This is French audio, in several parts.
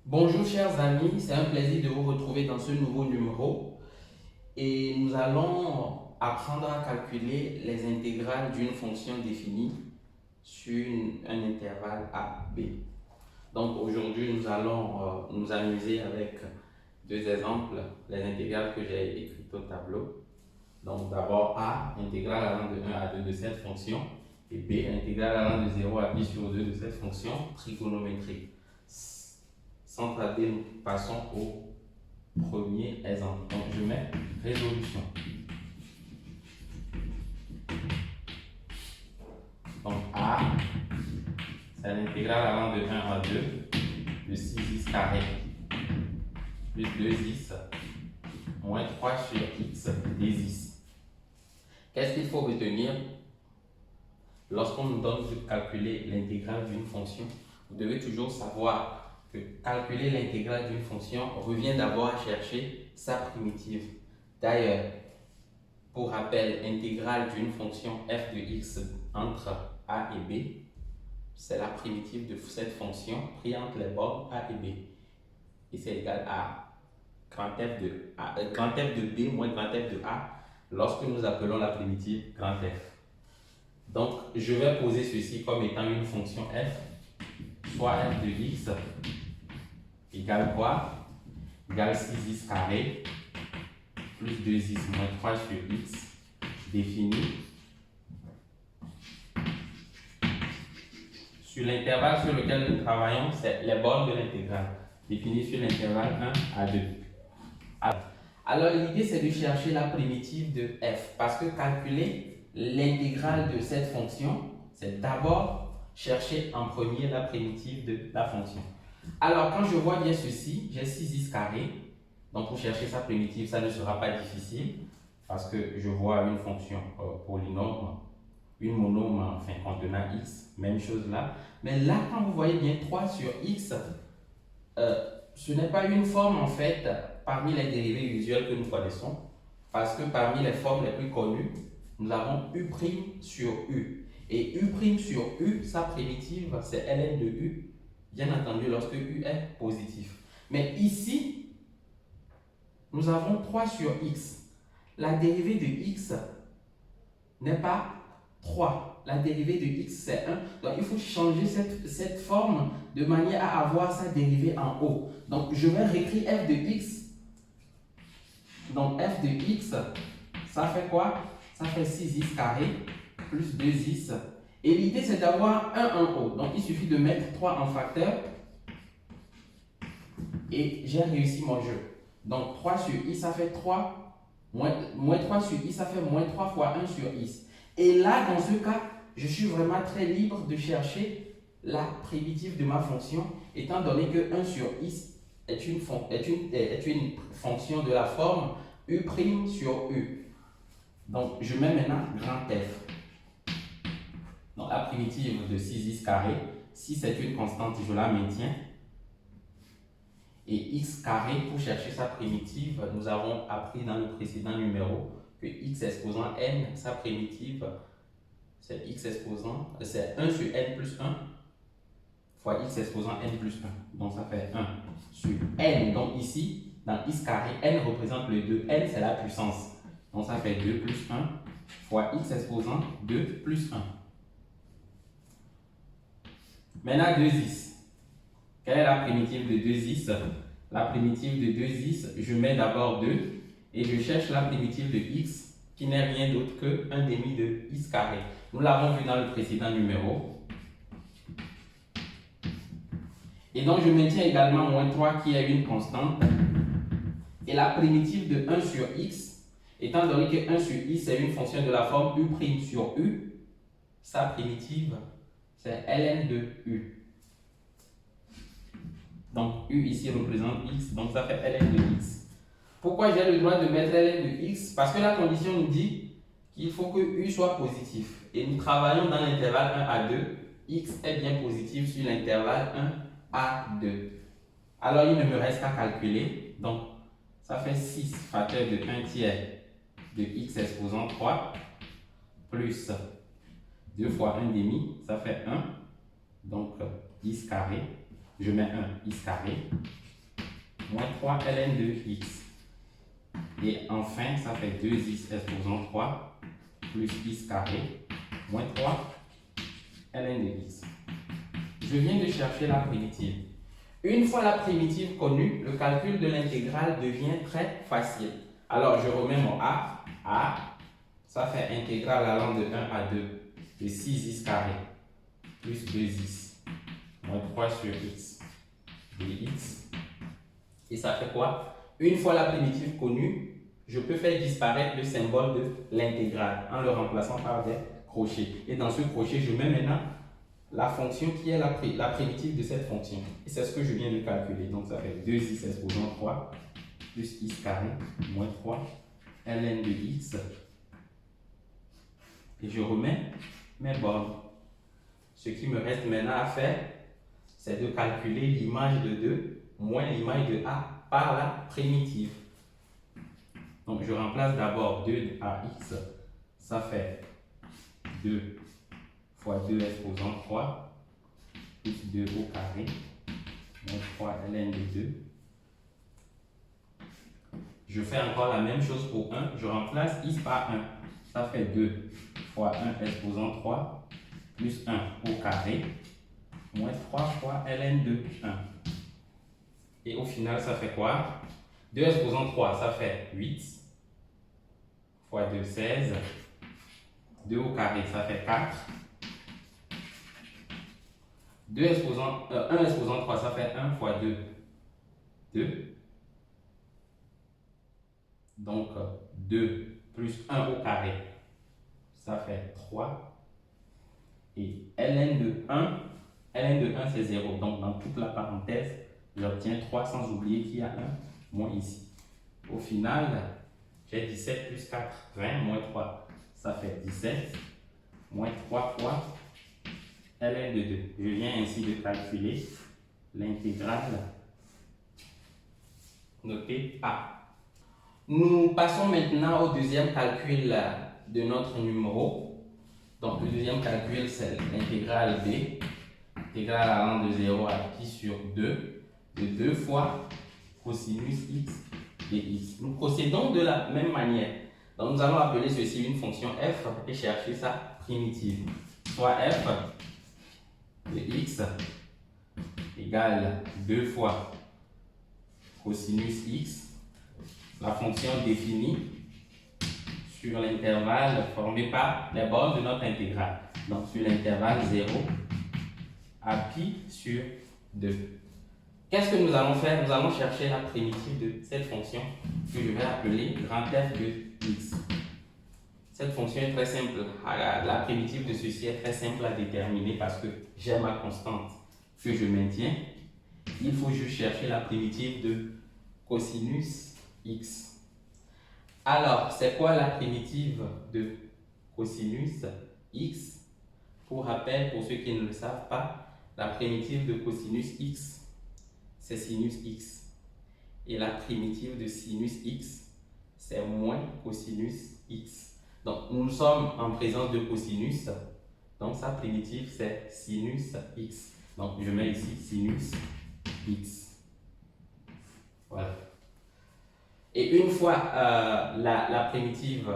Bonjour chers amis, c'est un plaisir de vous retrouver dans ce nouveau numéro et nous allons apprendre à calculer les intégrales d'une fonction définie sur un intervalle a, b. Donc aujourd'hui nous allons nous amuser avec deux exemples, les intégrales que j'ai écrites au tableau. Donc d'abord a, intégrale allant de 1 à 2 de cette fonction, et b, intégrale allant de 0 à pi sur 2 de cette fonction trigonométrique. Sans tarder, nous passons au premier exemple. Donc je mets résolution. Donc a, c'est l'intégrale allant de 1 à 2 de 6x carré plus 2x moins 3 sur x dx. Qu'est-ce qu'il faut retenir? Lorsqu'on nous donne de calculer l'intégrale d'une fonction, vous devez toujours savoir que calculer l'intégrale d'une fonction revient d'abord à chercher sa primitive. D'ailleurs, pour rappel, l'intégrale d'une fonction f de x entre a et b, c'est la primitive de cette fonction prise entre les bornes a et b. Et c'est égal à grand f de b moins grand f de a lorsque nous appelons la primitive grand f. Donc, je vais poser ceci comme étant une fonction f, soit f de x égale quoi? Égale 6x carré plus 2x moins 3 sur x défini sur l'intervalle sur lequel nous travaillons, c'est les bornes de l'intégrale, défini sur l'intervalle 1 à 2. Alors, l'idée, c'est de chercher la primitive de f, parce que calculer l'intégrale de cette fonction, c'est d'abord chercher en premier la primitive de la fonction. Alors, quand je vois bien ceci, j'ai 6x carré, donc pour chercher sa primitive, ça ne sera pas difficile, parce que je vois une fonction polynôme, une monôme, enfin contenant x, même chose là. Mais là, quand vous voyez bien 3 sur x, ce n'est pas une forme en fait parmi les dérivés usuels que nous connaissons, parce que parmi les formes les plus connues, nous avons u' sur u. Et u' sur u, sa primitive, c'est ln de u, bien entendu lorsque u est positif. Mais ici, nous avons 3 sur x. La dérivée de x n'est pas 3. La dérivée de x, c'est 1. Donc, il faut changer cette forme de manière à avoir sa dérivée en haut. Donc, je vais réécrire f de x. Donc, f de x, ça fait quoi? Ça fait 6x carré plus 2x. Et l'idée, c'est d'avoir 1 en haut. Donc, il suffit de mettre 3 en facteur. Et j'ai réussi mon jeu. Donc, 3 sur i, ça fait 3. Moins 3 sur i, ça fait moins 3 fois 1 sur i. Et là, dans ce cas, je suis vraiment très libre de chercher la primitive de ma fonction, étant donné que 1 sur i est une fonction de la forme u' sur u. Donc, je mets maintenant grand F. Donc, la primitive de 6x carré, si c'est une constante, je la maintiens. Et x carré, pour chercher sa primitive, nous avons appris dans le précédent numéro que x exposant n, sa primitive, c'est x exposant, c'est 1 sur n plus 1 fois x exposant n plus 1. Donc ça fait 1 sur n. Donc ici, dans x carré, n représente le 2. n, c'est la puissance. Donc ça fait 2 plus 1 fois x exposant 2 plus 1. Maintenant 2x. Quelle est la primitive de 2x? La primitive de 2x, je mets d'abord 2 et je cherche la primitive de x qui n'est rien d'autre que 1 demi de x carré. Nous l'avons vu dans le précédent numéro. Et donc je maintiens également moins 3 qui est une constante. Et la primitive de 1 sur x, étant donné que 1 sur x c'est une fonction de la forme u' sur u, sa primitive c'est ln de u. Donc u ici représente x, donc ça fait ln de x. Pourquoi j'ai le droit de mettre ln de x? Parce que la condition nous dit qu'il faut que u soit positif. Et nous travaillons dans l'intervalle 1 à 2. X est bien positif sur l'intervalle 1 à 2. Alors il ne me reste qu'à calculer. Donc ça fait 6 facteur de 1 tiers de x exposant 3 plus 2 fois 1 demi, ça fait 1. Donc, x carré. Je mets 1 x carré. Moins 3 ln de x. Et enfin, ça fait 2x exposant 3 plus x carré. Moins 3 ln de x. Je viens de chercher la primitive. Une fois la primitive connue, le calcul de l'intégrale devient très facile. Alors, je remets mon a. A, ça fait intégrale allant de 1 à 2 de 6x carré plus 2x moins 3 sur x dx. Et ça fait quoi? Une fois la primitive connue, je peux faire disparaître le symbole de l'intégrale en le remplaçant par des crochets. Et dans ce crochet, je mets maintenant la fonction qui est la primitive de cette fonction. Et c'est ce que je viens de calculer. Donc ça fait 2x exposant 3 plus x carré moins 3 ln de x. Et je remets mes bornes. Ce qui me reste maintenant à faire, c'est de calculer l'image de 2 moins l'image de a par la primitive. Donc je remplace d'abord 2 à x. Ça fait 2 fois 2 exposant 3 plus 2 au carré moins 3 ln de 2. Je fais encore la même chose pour 1. Je remplace x par 1. Ça fait 2 fois 1 exposant 3 plus 1 au carré moins 3 fois ln de 1. Et au final, ça fait quoi? 2 exposant 3, ça fait 8 fois 2, 16. 2 au carré, ça fait 4. 1 exposant 3, ça fait 1 fois 2, 2. Donc, 2 plus 1 au carré, ça fait 3. Et ln de 1 c'est 0. Donc, dans toute la parenthèse, j'obtiens 3 sans oublier qu'il y a 1 moins ici. Au final, j'ai 17 plus 4, 20 moins 3, ça fait 17 moins 3 fois ln de 2. Je viens ainsi de calculer l'intégrale notée A. Nous passons maintenant au deuxième calcul de notre numéro. Donc, le deuxième calcul, c'est l'intégrale B, intégrale allant de 0 à pi sur 2, de 2 fois cosinus x dx. Nous procédons de la même manière. Donc, nous allons appeler ceci une fonction f et chercher sa primitive. Soit f de x égale 2 fois cosinus x, la fonction définie sur l'intervalle formé par les bornes de notre intégrale. Donc sur l'intervalle 0 à pi sur 2. Qu'est-ce que nous allons faire? Nous allons chercher la primitive de cette fonction que je vais appeler grand F de x. Cette fonction est très simple. La primitive de ceci est très simple à déterminer parce que j'ai ma constante que je maintiens. Il faut juste chercher la primitive de cosinus x. Alors, c'est quoi la primitive de cosinus x? Pour rappel, pour ceux qui ne le savent pas, la primitive de cosinus x, c'est sinus x. Et la primitive de sinus x, c'est moins cosinus x. Donc, nous sommes en présence de cosinus. Donc, sa primitive, c'est sinus x. Donc, je mets ici sinus x. Voilà. Et une fois la primitive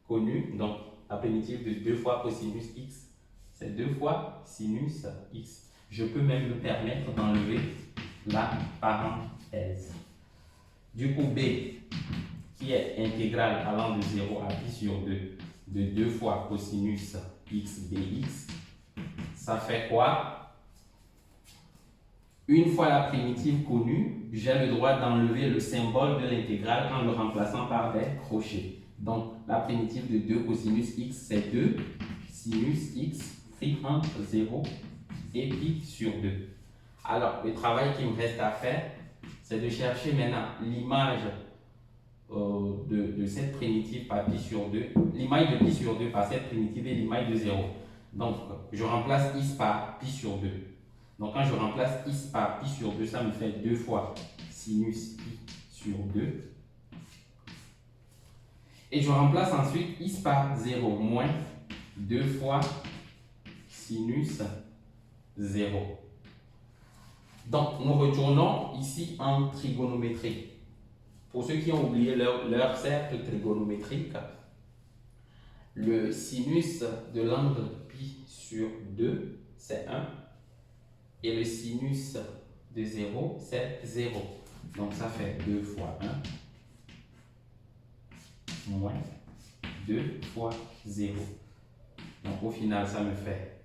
connue, donc la primitive de 2 fois cosinus x, c'est 2 fois sinus x. Je peux même me permettre d'enlever la parenthèse. Du coup, b, qui est intégrale allant de 0 à pi sur 2, de 2 fois cosinus x dx, ça fait quoi? Une fois la primitive connue, j'ai le droit d'enlever le symbole de l'intégrale en le remplaçant par des crochets. Donc, la primitive de 2 cosinus x, c'est 2 sinus x pris entre 0 et pi sur 2. Alors, le travail qu'il me reste à faire, c'est de chercher maintenant l'image de cette primitive par pi sur 2, l'image de pi sur 2 par cette primitive et l'image de 0. Donc, je remplace x par pi sur 2. Donc, quand je remplace x par pi sur 2, ça me fait 2 fois sinus pi sur 2. Et je remplace ensuite x par 0 moins 2 fois sinus 0. Donc, nous retournons ici en trigonométrie. Pour ceux qui ont oublié leur cercle trigonométrique, le sinus de l'angle pi sur 2, c'est 1. Et le sinus de 0, c'est 0. Donc, ça fait 2 fois 1 moins 2 fois 0. Donc, au final, ça me fait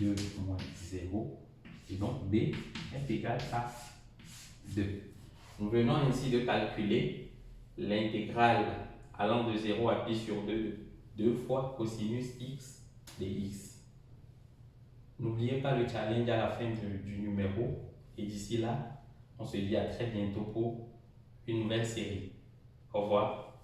2 moins 0. Et donc, B est égal à 2. Nous venons ainsi de calculer l'intégrale allant de 0 à pi sur 2 de 2 fois cosinus x de x. N'oubliez pas le challenge à la fin du numéro. Et d'ici là, on se dit à très bientôt pour une nouvelle série. Au revoir.